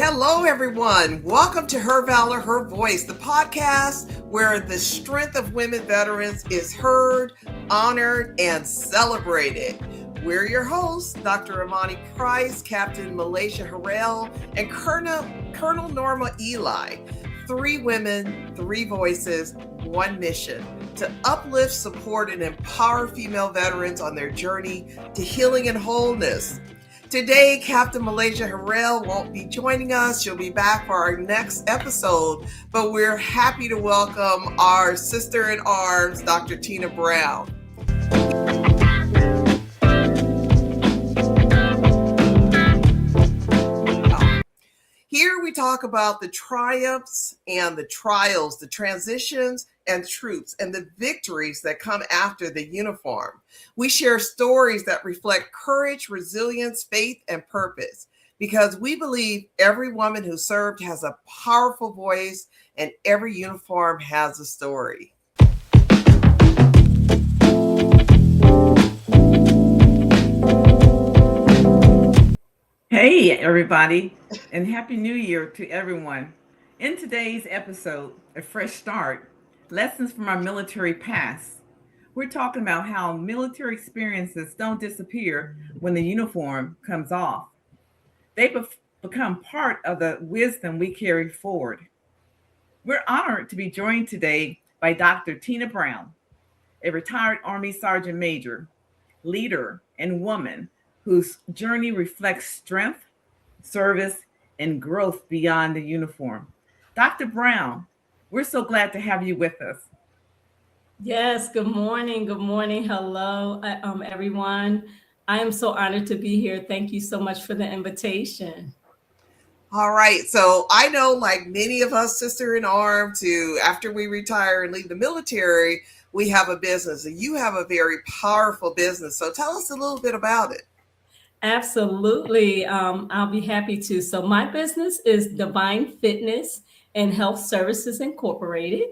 Hello, everyone. Welcome to Her Valor, Her Voice, the podcast where the strength of women veterans is heard, honored, and celebrated. We're your hosts, Dr. Imani Price, Captain Malaysia Harrell, and Colonel Norma Ely. 3 women, 3 voices, 1 mission: to uplift, support, and empower female veterans on their journey to healing and wholeness. Today, Captain Malaysia Harrell won't be joining us. She'll be back for our next episode, but we're happy to welcome our sister in arms, Dr. Tina Brown. Here we talk about the triumphs and the trials, the transitions and truths, and the victories that come after the uniform. We share stories that reflect courage, resilience, faith, and purpose, because we believe every woman who served has a powerful voice and every uniform has a story. Hey, everybody, and Happy New Year to everyone. In today's episode, A Fresh Start, Lessons from Our Military Past, we're talking about how military experiences don't disappear when the uniform comes off. They become part of the wisdom we carry forward. We're honored to be joined today by Dr. Tina Brown, a retired Army Sergeant Major, leader, and woman whose journey reflects strength, service, and growth beyond the uniform. Dr. Brown, we're so glad to have you with us. Yes, good morning. Good morning. Hello, everyone. I am so honored to be here. Thank you so much for the invitation. All right. So I know, like many of us sister in arms, after we retire and leave the military, we have a business, and you have a very powerful business. So tell us a little bit about it. Absolutely. I'll be happy to. So my business is Divine Fitness and Health Services Incorporated.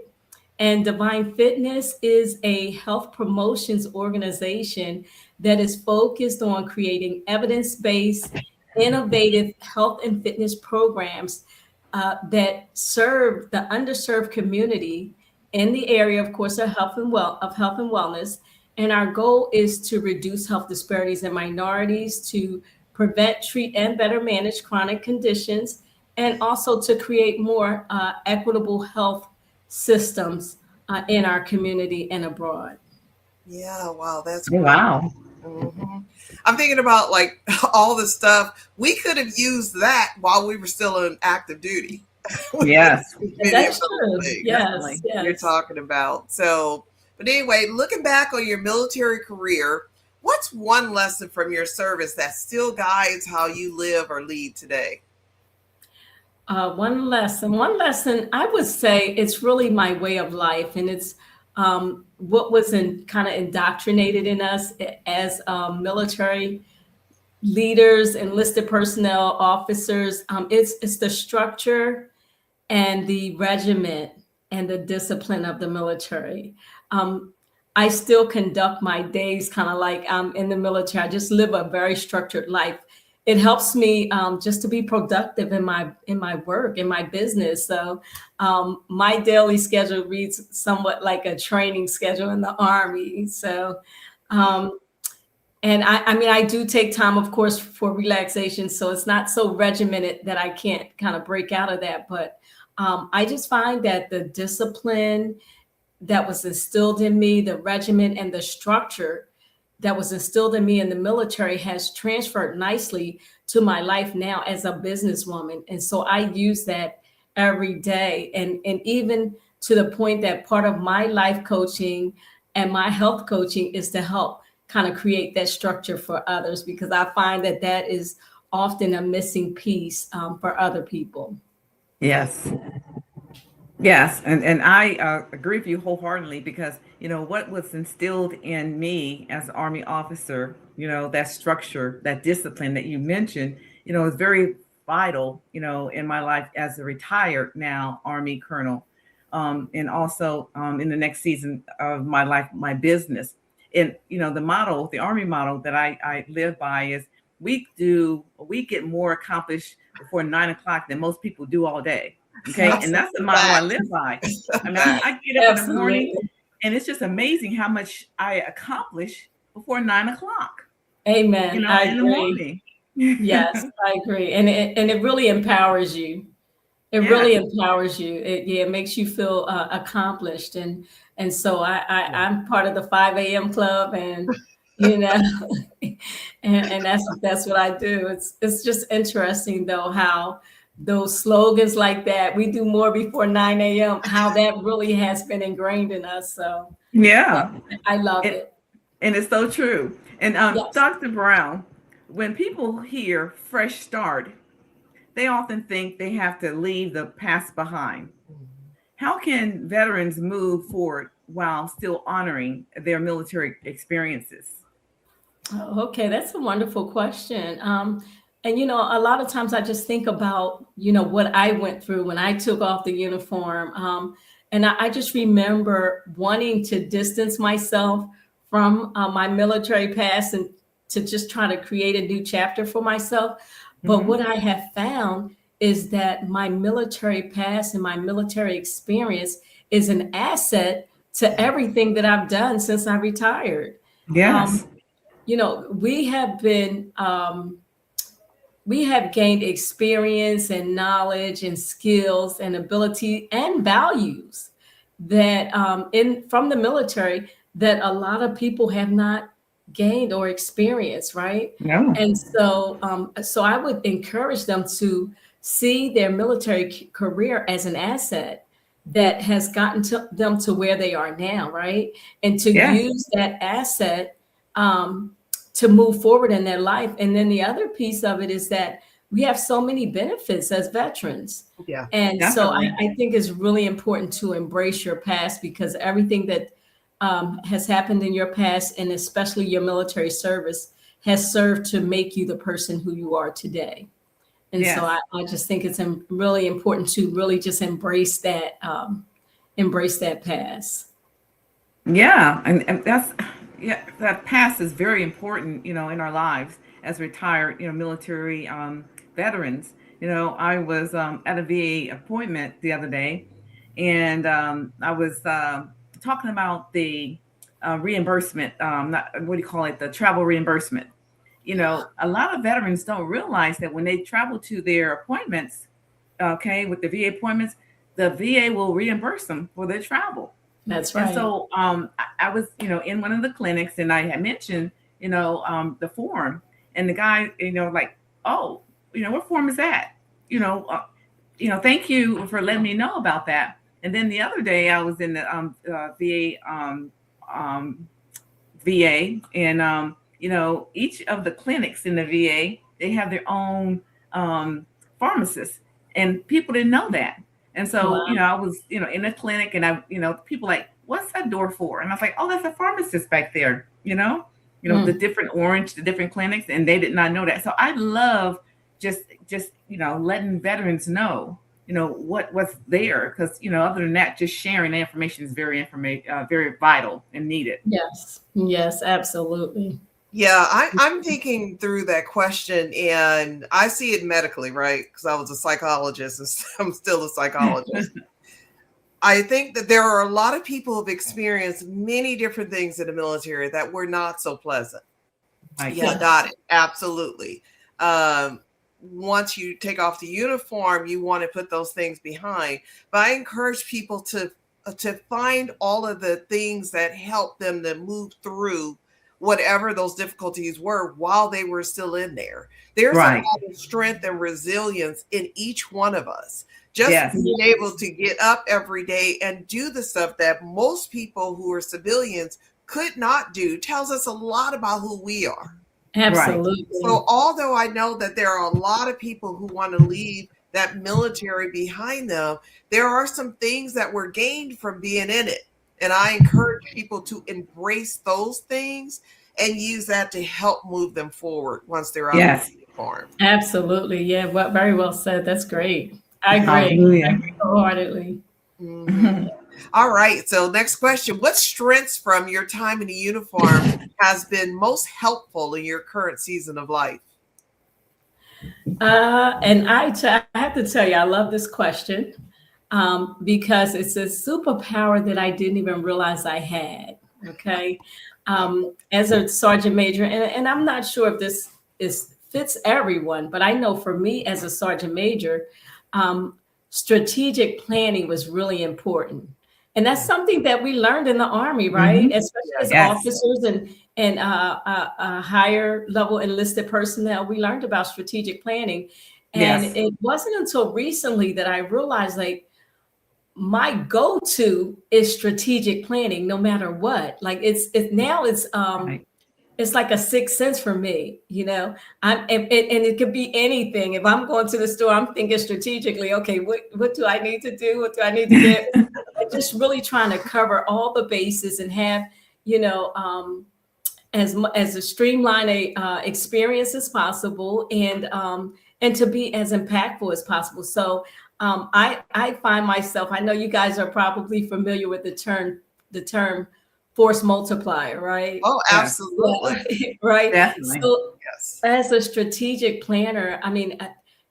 And Divine Fitness is a health promotions organization that is focused on creating evidence-based, innovative health and fitness programs that serve the underserved community in the area, of course, of health and wellness. And our goal is to reduce health disparities in minorities, to prevent, treat, and better manage chronic conditions, and also to create more equitable health systems in our community and abroad. Yeah, wow, that's great. Wow. Mm-hmm. I'm thinking about like all the stuff we could have used that while we were still in active duty. Yes. That's true. Definitely. Yes. You're talking about. So, but anyway, looking back on your military career, what's one lesson from your service that still guides how you live or lead today? One lesson, I would say it's really my way of life, and it's what was kind of indoctrinated in us as military leaders, enlisted personnel, officers. It's the structure and the regiment and the discipline of the military. I still conduct my days kind of like I'm in the military. I just live a very structured life. It helps me just to be productive in my work, in my business. So my daily schedule reads somewhat like a training schedule in the Army. So and I mean, I do take time, of course, for relaxation. So it's not so regimented that I can't kind of break out of that. But I just find that the discipline that was instilled in me, the regiment and the structure that was instilled in me in the military has transferred nicely to my life now as a businesswoman. And so I use that every day. And even to the point that part of my life coaching and my health coaching is to help kind of create that structure for others, because I find that that is often a missing piece for other people. Yes. Yes, and I agree with you wholeheartedly because what was instilled in me as an Army officer, that structure, that discipline that you mentioned, is very vital, in my life as a retired now Army colonel, and also in the next season of my life, my business. And the Army model that I live by is we get more accomplished before 9 o'clock than most people do all day. Okay. And that's the Absolutely. motto I live by. I mean, I get up in the morning Absolutely. and it's just amazing how much I accomplish before 9 o'clock, Amen. I in the agree. morning. Yes, I agree. And it really empowers you. It Yes. really empowers you. It makes you feel accomplished. And so I'm part of the 5 a.m. club, and you know, and that's what I do. It's just interesting though how those slogans like that, we do more before 9 a.m., how that really has been ingrained in us. So Yeah. I love And, it. and it's so true. And Yes. Dr. Brown, when people hear fresh start, they often think they have to leave the past behind. How can veterans move forward while still honoring their military experiences? Oh, okay, that's a wonderful question. And a lot of times I just think about, what I went through when I took off the uniform. And I just remember wanting to distance myself from my military past and to just try to create a new chapter for myself. But Hmm. what I have found is that my military past and my military experience is an asset to everything that I've done since I retired. Yes. Um, we have gained experience and knowledge and skills and ability and values that in from the military that a lot of people have not gained or experienced, right? No. And so I would encourage them to see their military career as an asset that has gotten to them to where they are now, right? And to Yes. use that asset um, to move forward in their life. And then the other piece of it is that we have so many benefits as veterans. Yeah. And so Definitely. I think it's really important to embrace your past because everything that has happened in your past, and especially your military service, has served to make you the person who you are today. And so Yes. I just think it's really important to really just embrace that past. Yeah, and that's yeah, that past is very important, in our lives as retired, military veterans. I was at a VA appointment the other day, and I was talking about the reimbursement, not what do you call it, the travel reimbursement. A lot of veterans don't realize that when they travel to their appointments, okay, with the VA appointments, the VA will reimburse them for their travel. That's And right. so I was, in one of the clinics and I had mentioned, the form and the guy, like, oh, what form is that? You know, uh, thank you for letting me know about that. And then the other day I was in the um, VA and, each of the clinics in the VA, they have their own pharmacists and people didn't know that. And so, Wow. I was, in a clinic and people like, what's that door for? And I was like, oh, that's a pharmacist back there, the Mm. different orange, the different clinics. And they did not know that. So I love just, letting veterans know, what's there. Cause, other than that, just sharing the information is very vital and needed. Yes. Yes, absolutely. Yeah, I'm thinking through that question and I see it medically, right? Because I was a psychologist and I'm still a psychologist. I think that there are a lot of people who have experienced many different things in the military that were not so pleasant. Like, Yeah, Yes. got it. Absolutely. Um, Once you take off the uniform, you want to put those things behind. But I encourage people to find all of the things that help them to move through whatever those difficulties were while they were still in there. There's a right. lot of strength and resilience in each one of us. Just Yes. being able Yes. to get up every day and do the stuff that most people who are civilians could not do tells us a lot about who we are. Right. Absolutely. So, although I know that there are a lot of people who want to leave that military behind them, there are some things that were gained from being in it. And I encourage people to embrace those things and use that to help move them forward once they're out of the Yes. uniform. Absolutely. Yeah. Very well said. That's great. I agree. I Hallelujah. agree wholeheartedly. Mhm. All right. So, next question. What strengths from your time in the uniform has been most helpful in your current season of life? I have to tell you, I love this question because it's a superpower that I didn't even realize I had. Okay. As a sergeant major, and I'm not sure if this is fits everyone, but I know for me as a sergeant major, um, strategic planning was really important. And that's something that we learned in the Army, right? Hmm. Especially as Yes. Yes. officers and higher level enlisted personnel, we learned about strategic planning. And Yes. it wasn't until recently that I realized, like, my go-to is strategic planning, no matter what. Like it's now Right. it's like a sixth sense for me, you know. And it could be anything. If I'm going to the store, I'm thinking strategically. Okay, what do I need to do? What do I need to get? And just really trying to cover all the bases and have, you know, as a streamlined experience as possible, and to be as impactful as possible. So I find myself. I know you guys are probably familiar with the term force multiplier, right? Oh, Yes. absolutely. Yeah, right. Definitely. So Yes. as a strategic planner, I mean,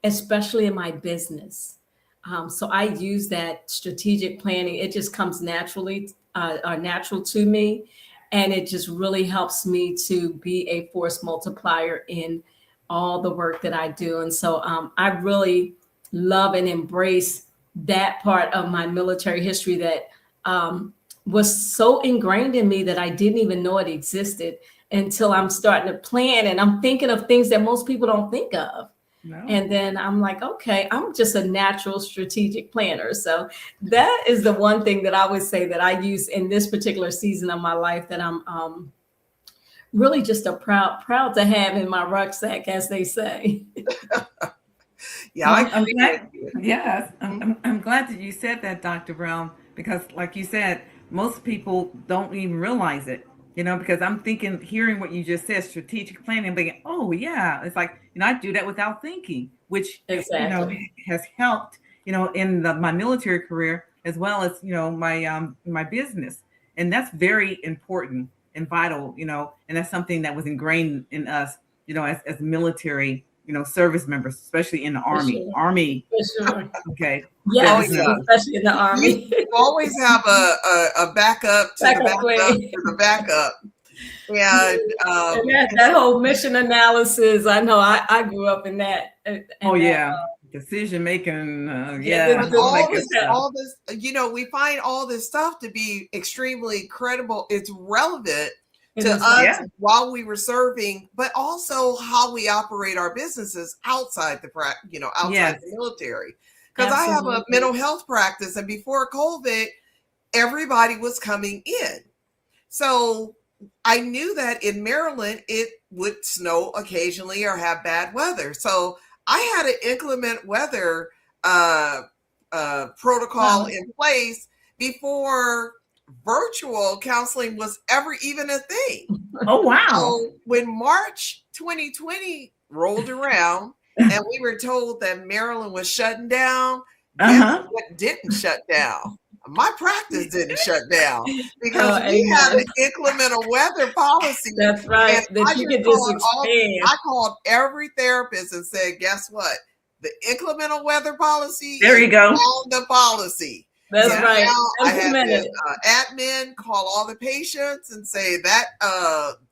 especially in my business. So I use that strategic planning. It just comes naturally, or natural to me. And it just really helps me to be a force multiplier in all the work that I do. And so I really love and embrace that part of my military history that um, was so ingrained in me that I didn't even know it existed until I'm starting to plan and I'm thinking of things that most people don't think of. No. And then I'm like, okay, I'm just a natural strategic planner. So that is the one thing that I would say that I use in this particular season of my life that I'm really just a proud to have in my rucksack, as they say. Yeah, Well, I I'm agree with glad. you. Yes, Mhm. I'm glad that you said that, Dr. Brown, because, like you said, most people don't even realize it. Because I'm thinking, hearing what you just said, strategic planning, thinking, oh yeah, it's like I do that without thinking, which Exactly. has helped in my military career as well as my business, and that's very important and vital. And that's something that was ingrained in us, as military service members, especially in the For army. sure. Army, For sure. okay, Oh, Yes, yeah. definitely. especially in the army. You always have a backup to the Backup backup plan. to the backup. Yeah. And And that, and that so whole mission analysis, I know I grew up in that Oh and that yeah, decision making. yeah, Yeah, but all that good stuff. all this, we find all this stuff to be extremely credible. It's relevant it to is us Yeah. relevant. while we were serving, but also how we operate our businesses outside outside the Yes. military. Because I have a Absolutely. mental health practice, and before COVID, everybody was coming in. So I knew that in Maryland it would snow occasionally or have bad weather. So I had an inclement weather uh, protocol Wow. in place before virtual counseling was ever even a thing. Oh wow. So when March 2020 rolled around and we were told that Maryland was shutting down, Uh guess huh. what didn't shut down? My practice didn't shut down because Oh, we had an amen. inclement weather policy. That's And right. That you can just expand. I called every therapist and said, guess what? The inclement weather policy There is you go. on the policy. So That's Yeah. right. now I had Implement the it. admin call all the patients and say that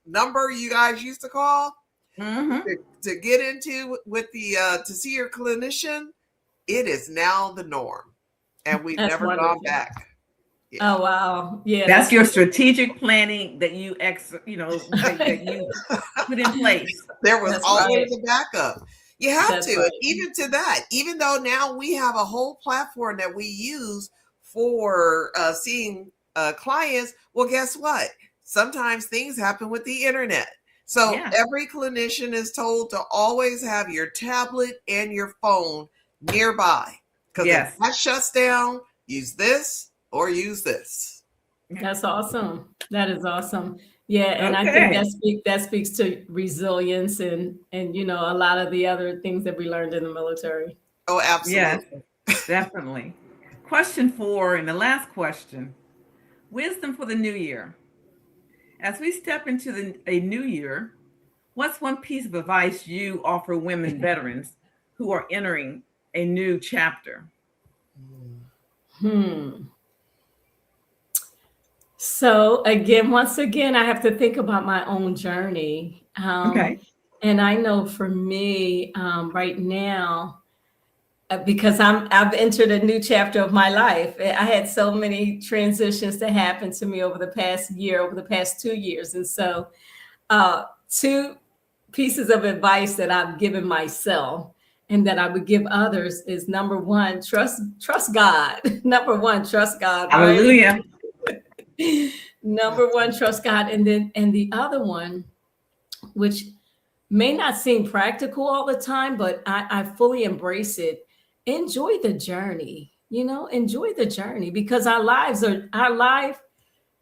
number you guys used to call Mm-hmm. to get into with the to see your clinician, it is now the norm, and we've That's never gone wonderful. back. Yeah. Oh wow. Yeah, That's that's your really strategic planning that that you put in place. There was that's right. always a backup. You have to, That's and right. even to that, even though now we have a whole platform that we use for seeing clients, well, guess what? Sometimes things happen with the internet. So Yeah. every clinician is told to always have your tablet and your phone nearby. Because if Yes. that shuts down, use this or use this. That's awesome. That is awesome. Yeah, and I think Okay. that speaks to resilience and a lot of the other things that we learned in the military. Oh, Yes, absolutely. definitely. Question 4, and the last question: wisdom for the new year. As we step into a new year, What's one piece of advice you offer women veterans who are entering a new chapter? So again, once again, I have to think about my own journey. Okay. And I know for me, right now, because I've entered a new chapter of my life. I had so many transitions that happened to me over the past year, over the past 2 years. And so two pieces of advice that I've given myself and that I would give others is number one, trust God. Number one, trust God, right? Hallelujah. Number one, trust God. And the other one, which may not seem practical all the time, but I fully embrace it. Enjoy the journey, enjoy the journey, because our life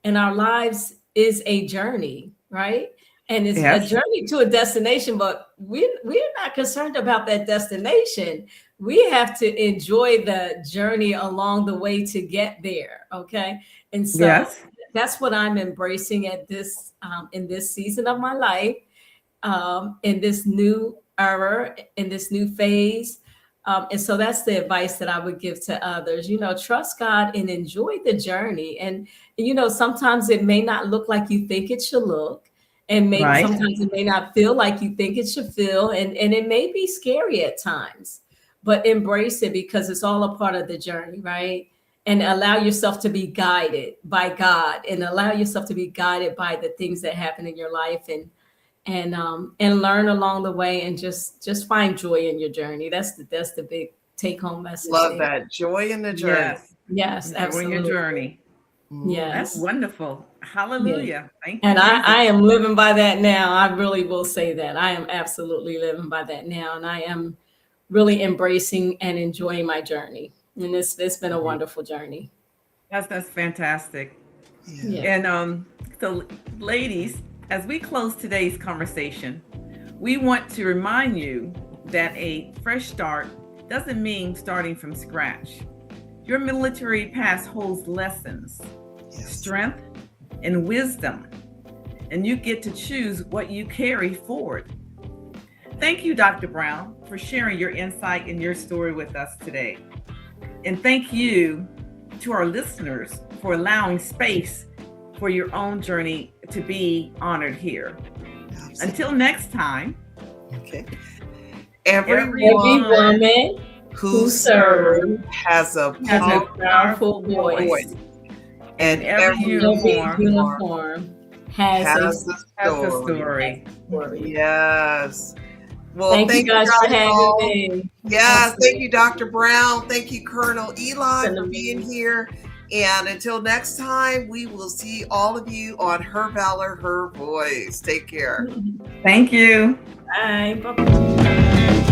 and our lives is a journey, right? And it's a Yes. journey to a destination, but we're not concerned about that destination. We have to enjoy the journey along the way to get there. Okay. And so Yes. that's what I'm embracing at this in this season of my life, in this new era, in this new phase. And so that's the advice that I would give to others. Trust God and enjoy the journey. And, sometimes it may not look like you think it should look. And Right. sometimes it may not feel like you think it should feel. And it may be scary at times, but embrace it because it's all a part of the journey, right? And allow yourself to be guided by God and allow yourself to be guided by the things that happen in your life, and learn along the way, and just find joy in your journey. That's the big take home message Love there. that. Joy in the journey. Yes, Enjoying your absolutely. journey. That's Yes. wonderful. Hallelujah. Thank you. And I Jesus. am living by that now. I really will say that. I am absolutely living by that now. And I am really embracing and enjoying my journey. And it's been a wonderful journey. That's fantastic. Yeah. And so, ladies, as we close today's conversation, we want to remind you that a fresh start doesn't mean starting from scratch. Your military past holds lessons, strength, and wisdom, and you get to choose what you carry forward. Thank you, Dr. Brown, for sharing your insight and your story with us today. And thank you to our listeners for allowing space for your own journey to be honored here. Absolutely. Until next time. Okay. Every Everyone woman who serves has a has a powerful voice. and every uniform has a story. story. Yes. Well, Thank you guys for having all. me. Yes, thank you, Dr. Brown. Thank you, Colonel Ely, for being here. And until next time, we will see all of you on Her Valor, Her Voice. Take care. Thank you. Bye. Bye-bye.